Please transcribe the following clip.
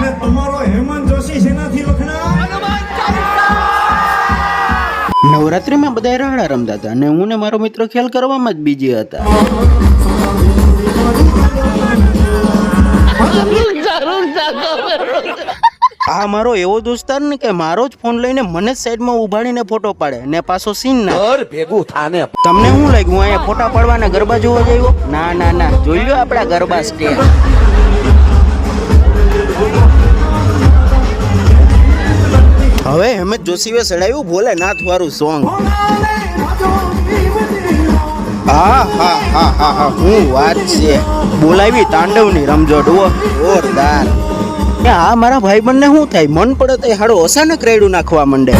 અને તમારો હેમંત જોશી શેનાથી વખણાય? નવરાત્રીમાં બધા રાડા રમતા હતા અને હું ને મારો મિત્ર ખ્યાલ કરવામાં જ બીજી હતા. આ મારો એવો દોસ્તાર ને કે મારો જ ફોન લઈને મને જ સાઈડમાં ઉભાડીને ફોટો પાડે ને પાછો સીન ના ભેગું થાને. તમને શું લાગ્યું અહીંયા ફોટા પાડવાના ગરબા જોવા જઈવો? ના ના ના, જોઈ લો આપડા ગરબા સ્ટેપ. હવે હેમંત જોશીએ ચડાવ્યું ભોલેનાથ વાળું સોંગ. હા હા હા હા હા, હું વાત છે. બોલાવી તાંડવની રમઝટ જોરદાર. આ મારા ભાઈબંધને શું થાય, મન પડે તો હાડો અચાનક રેડું નાખવા માંડે.